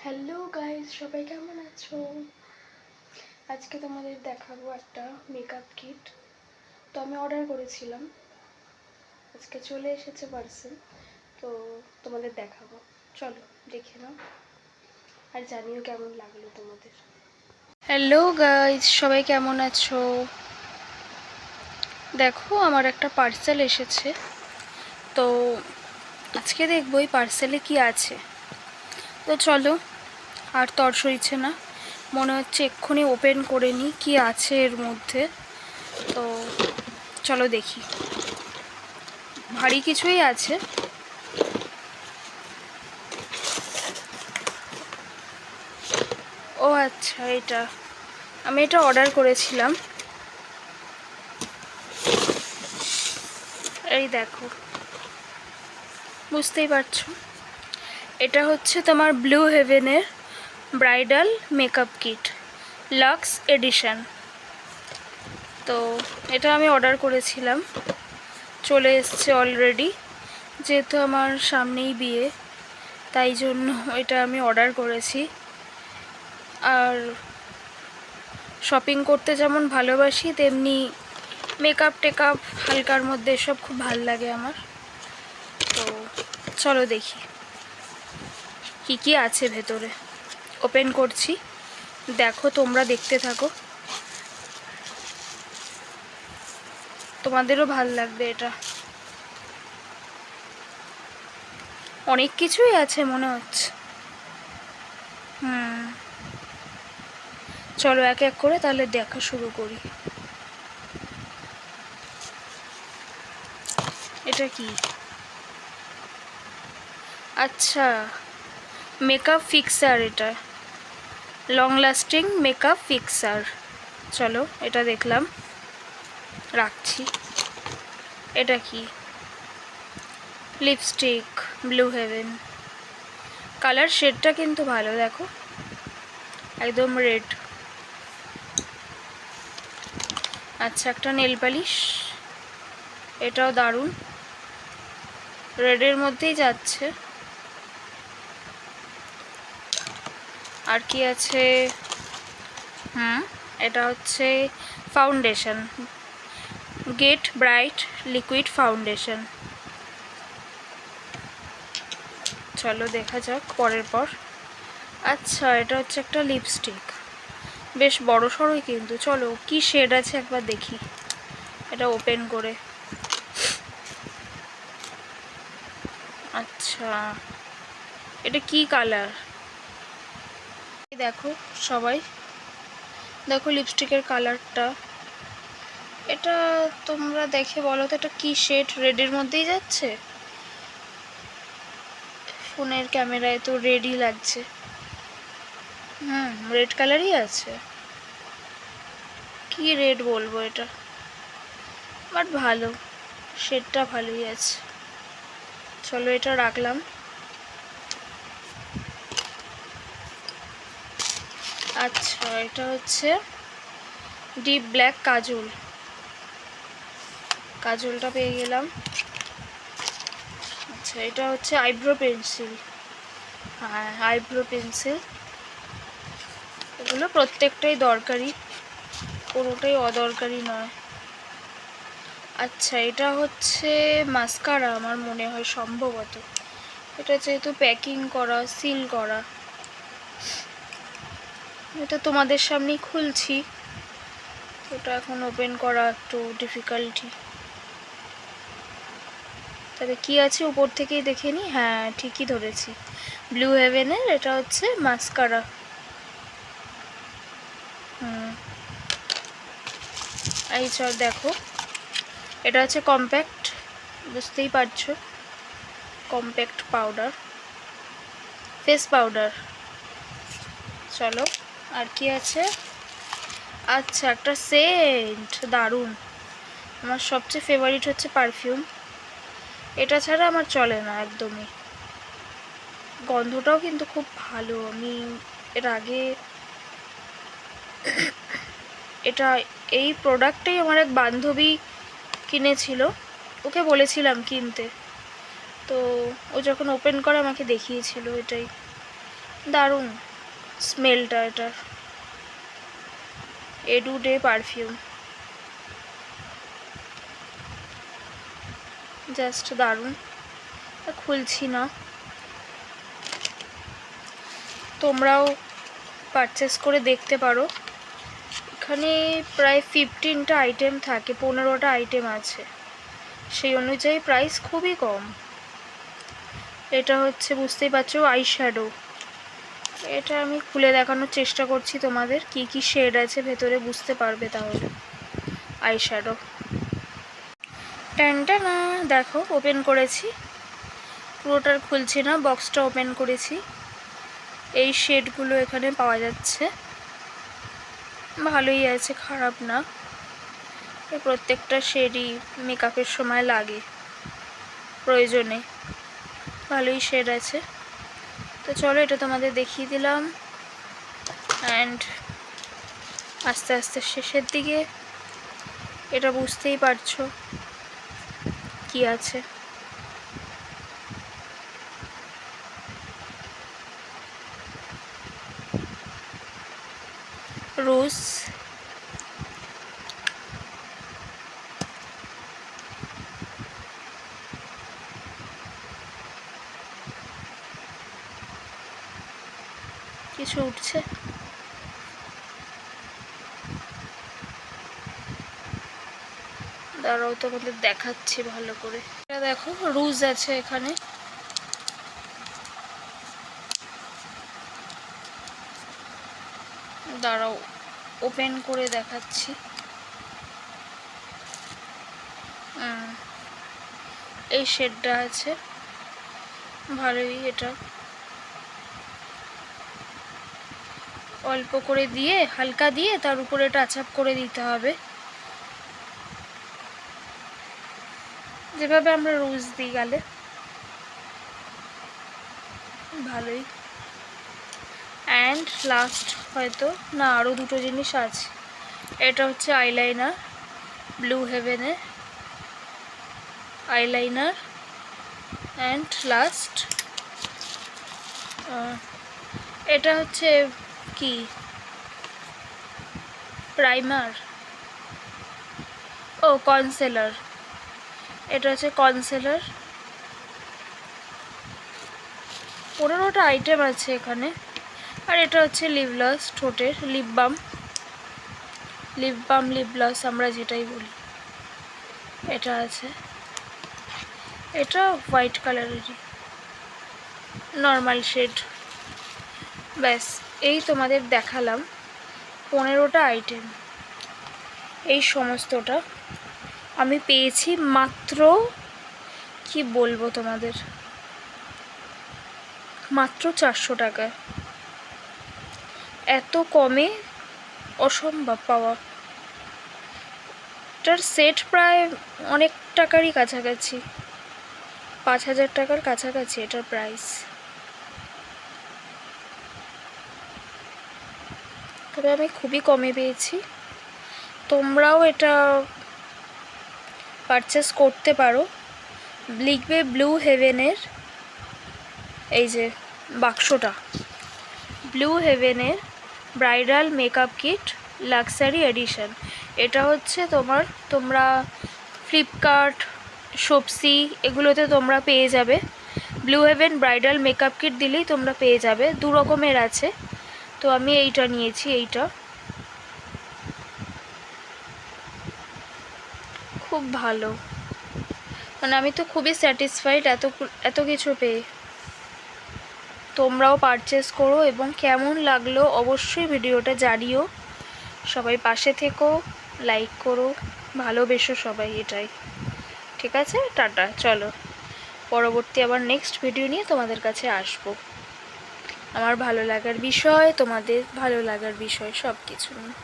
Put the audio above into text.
Hello guys, সবাই কেমন আছো? আজকে তোমাদের দেখাবো একটা মেকআপ কিট। তো আমি অর্ডার করেছিলাম, আজকে চলে এসেছে পার্সেল। তো তোমাদের দেখাবো, চলো দেখে নাও আর জানিও কেমন লাগলো তোমাদের। হ্যালো গাইস, সবাই কেমন আছো? দেখো, আমার একটা পার্সেল এসেছে। তো আজকে দেখবো এই পার্সেলে কি আছে। তো চলো, আর তর সইছে না, মনে হচ্ছে এক্ষুনি ওপেন করে নিই কি আছে এর মধ্যে। তো চলো দেখি, ভারী কিছুই আছে। ও আচ্ছা, আমি এটা অর্ডার করেছিলাম। এই দেখো, বুঝতেই পারছো, এটা হচ্ছে তোমার ব্লু হেভেনের bridal makeup kit luxe edition. তো এটা আমি অর্ডার করেছিলাম, চলে এসছে অলরেডি। যেহেতু আমার সামনেই বিয়ে, তাই জন্য এটা আমি অর্ডার করেছি। আর শপিং করতে যেমন ভালোবাসি, তেমনি মেকআপ টেকআপ হালকার মধ্যে এসব খুব ভাল লাগে আমার। তো চলো দেখি কি কি আছে ভেতরে। ওপেন করছি, দেখো, তোমরা দেখতে থাকো, তোমাদেরও ভাল লাগবে। এটা অনেক কিছুই আছে মনে হচ্ছে। চলো এক এক করে তাহলে দেখা শুরু করি। এটা কি? আচ্ছা, মেকআপ ফিক্সার। এটা লং লাস্টিং মেকআপ ফিক্সার। চলো এটা দেখলাম, রাখছি। এটা কি? Lipstick blue haven. কালার শেডটা কিন্তু ভালো, দেখো, একদম রেড। আচ্ছা, একটা নেল পালিশ, এটাও দারুণ, রেডের মধ্যেই যাচ্ছে। আর কি আছে? এটা হচ্ছে foundation, get bright liquid foundation. চলো দেখা যাক পরের পর। আচ্ছা, এটা হচ্ছে একটা লিপস্টিক, বেশ বড় সড়োই কিন্তু। চলো কি শেড আছে একবার দেখি এটা ওপেন করে। আচ্ছা, এটা কি কালার? দেখো সবাই, দেখো লিপস্টিকের কালারটা। এটা তোমরা দেখে বলো তো, এটা কি শেড? রেডের মধ্যেই যাচ্ছে, ফোনের ক্যামেরায় তো রেডই লাগছে। রেড কালারই আছে। কি রেড বলবো এটা, বাট ভালো, শেডটা ভালোই আছে। চলো এটা রাখলাম। আচ্ছা, এটা হচ্ছে ডিপ ব্ল্যাক কাজল। কাজলটা পেয়ে গেলাম। আচ্ছা, এটা হচ্ছে আইব্রো পেন্সিল। হ্যাঁ, আইব্রো পেন্সিল। এগুলো প্রত্যেকটাই দরকারি, কোনোটাই অদরকারি নয়। আচ্ছা, এটা হচ্ছে মাস্কারা আমার মনে হয়, সম্ভবত। এটা যেহেতু প্যাকিং করা, সিল করা, এটা তোমাদের সামনেই খুলছি। এটা এখন ওপেন করা একটু ডিফিকাল্টি। তবে কি আছে উপর থেকেই দেখে নিই। হ্যাঁ, ঠিকই ধরেছি, ব্লু হেভেনের এটা হচ্ছে মাস্কারা। এই চল দেখো, এটা হচ্ছে কম্প্যাক্ট, বুঝতেই পারছো, কম্প্যাক্ট পাউডার, ফেস পাউডার। চলো আর কি আছে? আচ্ছা, একটা সেন্ট, দারুণ। আমার সবচেয়ে ফেভারিট হচ্ছে পারফিউম, এটা ছাড়া আমার চলে না একদমই। গন্ধটাও কিন্তু খুব ভালো। আমি এর আগে এই প্রোডাক্টটাই আমার এক বান্ধবী কিনেছিল, ওকে বলেছিলাম কিনতে, তো ও যখন ওপেন করে আমাকে দেখিয়েছিল এটাই। দারুণ স্মেলটা এটার, এডু ডে পারফিউম, জাস্ট দারুণ। খুলছি না, তোমরাও পারচেস করে দেখতে পারো। এখানে প্রায় 15টা আইটেম থাকে, 15টা আইটেম আছে, সেই অনুযায়ী প্রাইস খুবই কম। এটা হচ্ছে বুঝতেই পারছো আই শ্যাডো। এটা আমি খুলে দেখানোর চেষ্টা করছি তোমাদের, কি কি শেড আছে ভেতরে, বুঝতে পারবে তাহলে। আই শ্যাডো ট্যানটা না, দেখো ওপেন করেছি, পুরোটার খুলছি না, বক্সটা ওপেন করেছি। এই শেডগুলো এখানে পাওয়া যাচ্ছে, ভালোই আছে, খারাপ না। এই প্রত্যেকটা শেডই মেকআপের সময় লাগে, প্রয়োজনে, ভালোই শেড আছে। তো চলো এটা তোমাদের দেখিয়ে দিলাম। অ্যান্ড আস্তে আস্তে শেষের দিকে, এটা বুঝতেই পারছো কি আছে। রোজ, কিছু উঠছে, দাঁড়াও তোমাদের দেখাচ্ছি ভালো করে। এটা দেখো রুজ আছে এখানে, দাঁড়াও ওপেন করে দেখাচ্ছি। এই শেডটা আছে, ভালোই। এটা অল্প করে দিয়ে, হালকা দিয়ে তার উপরে টাচ আপ করে দিতে হবে, যেভাবে আমরা রোজ দিই গালে, ভালোই। অ্যান্ড লাস্ট হয়তো না, আরও দুটো জিনিস আছে। এটা হচ্ছে আইলাইনার, ব্লু হেভেনের আইলাইনার। অ্যান্ড লাস্ট এটা হচ্ছে কি, প্রাইমার, ও কনসিলার। এটা হচ্ছে কনসিলার। 15টা আইটেম আছে এখানে। আর এটা হচ্ছে লিপ গ্লস, ঠোঁটের lip balm, lip balm lip gloss আমরা যেটাই বলি, এটা আছে। এটা হোয়াইট কালারেরই নর্মাল শেড। ব্যাস এই তোমাদের দেখালাম 15টা আইটেম। এই সমস্তটা আমি পেয়েছি মাত্র, কি বলবো তোমাদের, মাত্র 400 টাকায়। এত কমে অসম্ভব পাওয়া। এটার সেট প্রায় অনেক টাকারই কাছাকাছি, 5000 টাকার কাছাকাছি এটার প্রাইস। তবে আমি খুবই কমে পেয়েছি। তোমরাও এটা পারচেস করতে পারো। লিখবে ব্লু হেভেনের, এই যে বাক্সটা, ব্লু হেভেনের bridal makeup kit luxury edition. এটা হচ্ছে তোমরা ফ্লিপকার্ট, শপসি এগুলোতে তোমরা পেয়ে যাবে। Blue heaven bridal makeup kit দিলেই তোমরা পেয়ে যাবে। 2 রকমের আছে, তো আমি এইটা নিয়েছি। এইটা খুব ভালো, মানে আমি তো খুবই স্যাটিসফাইড এত কিছু পেয়ে। তোমরাও পারচেস করো এবং কেমন লাগলো অবশ্যই ভিডিওটা জানিও। সবাই পাশে থেকো, লাইক করো, ভালোবেসো সবাই, এটাই। ঠিক আছে, টাটা। চলো পরবর্তী আবার নেক্সট ভিডিও নিয়ে তোমাদের কাছে আসবো। আমার ভালো লাগার বিষয়, তোমাদের ভালো লাগার বিষয়, সব কিছু নিয়ে।